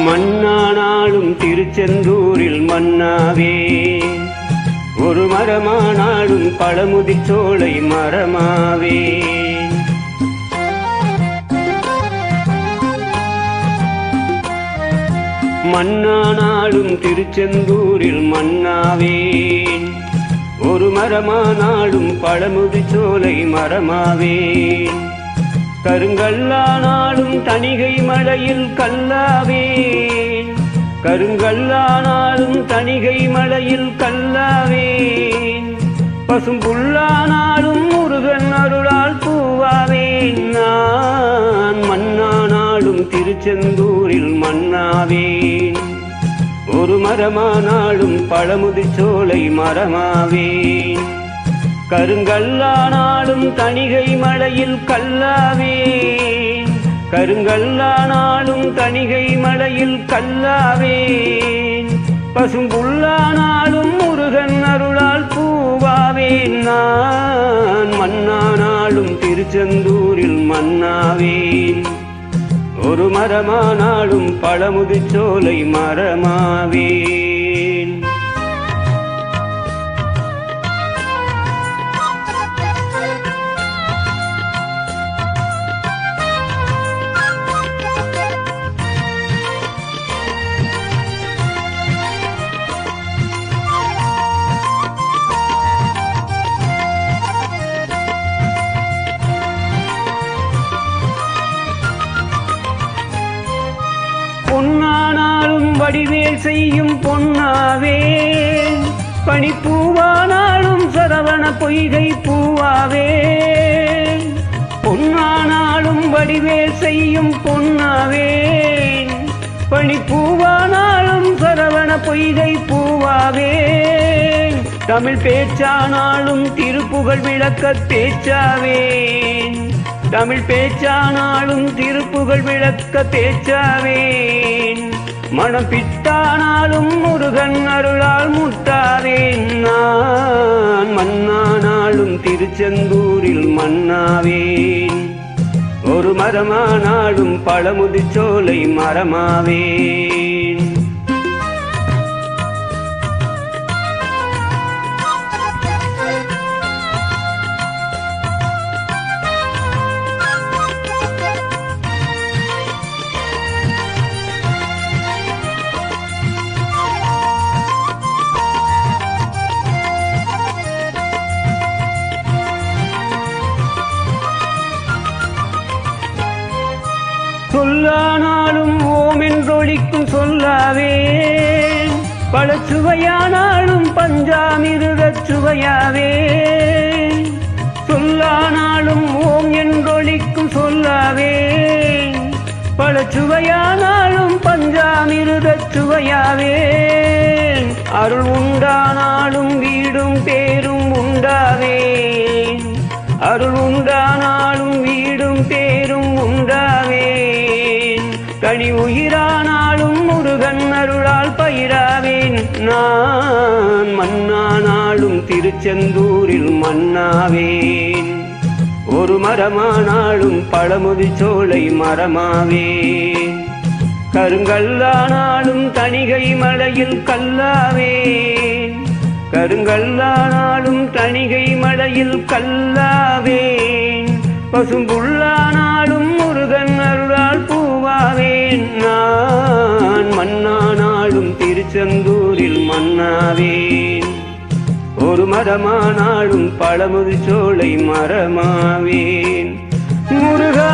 மண்ணானாலும் திருச்செந்தூரில் மன்னாவே, ஒரு மரமானாலும் பழமுதிர்ச்சோலை மரமாவே. மண்ணானாலும் திருச்செந்தூரில் மன்னாவேன், ஒரு மரமானாலும் பழமுதிர்ச்சோலை மரமாவேன். கருங்கல்லானாலும் தணிகை மலையில் கல்லாவேன், கருங்கல்லானாலும் தணிகை மலையில் கல்லாவேன். பசும்புல்லானாலும் முருகன் அருளால் பூவாவேன். நான் மண்ணானாலும் திருச்செந்தூரில் மன்னாவேன், ஒரு மரமானாலும் பழமுதிர்ச்சோலை மரமாவேன். கருங்கல்லானாலும் தணிகை மலையில் கல்லாவேன், கருங்கல்லானாலும் தணிகை மலையில் கல்லாவேன். பசும்புல்லானாலும் முருகன் அருளால் பூவாவேன். நான் மண்ணானாலும் திருச்செந்தூரில் மன்னாவேன், ஒரு மரமானாலும் பழமுதிர்ச்சோலை மரமாவேன். பொன்னானாலும் வடிவேல் செய்யும் பொன்னாவேன், பனிப்பூவானாலும் சரவண பொய்கை பூவாவேன். பொன்னானாலும் வடிவேல் செய்யும் பொன்னாவேன், பனிப்பூவானாலும் சரவண பொய்கை பூவாவேன். தமிழ் பேச்சானாலும் திருப்புகழ் விளக்க பேச்சாவேன், தமிழ் பேச்சானாலும் திருப்புகழ் விளக்க பேச்சாவேன். மனம் பித்தானாலும் முருகன் அருளால் முட்டாவேன். நான் மண்ணானாலும் திருச்செந்தூரில் மன்னாவேன், ஒரு மரமானாலும் பழமுதிர்ச்சோலை மரமாவேன். சொல்லானாலும் ஓம் என்றொழிக்கும் சொல்லாவேன், பழச்சுவையானாலும் பஞ்சாமிருதச் சுவையாவேன். சொல்லானாலும் ஓம் என்றொழிக்கும் சொல்லாவேன், பழச்சுவையானாலும் பஞ்சாமிருதச் சுவையாவேன். அருள் உண்டானாலும் வீடும் பேரும் உண்டாவேன், அருள் உண்டானாலும் வீடும் பேரும் உண்டாவேன். கனி உயிரானாலும் முருகன் அருளால் பயிராவேன். நான் மண்ணானாலும் திருச்செந்தூரில் மன்னாவேன், ஒரு மரமானாலும் பழமுதிர்ச்சோலை மரமாவேன். கருங்கல்லானாலும் தணிகை மலையில் கல்லாவேன், கருங்கல்லானாலும் தணிகை மலையில் கல்லாவேன். பசும்புல்லானாலும் முருகன் அருளால் பூவாவேன். நான் மண்ணானாலும் திருச்செந்தூரில் மன்னாவேன், ஒரு மரமானாலும் பழமுதிர்ச்சோலை மரமாவேன். முருகா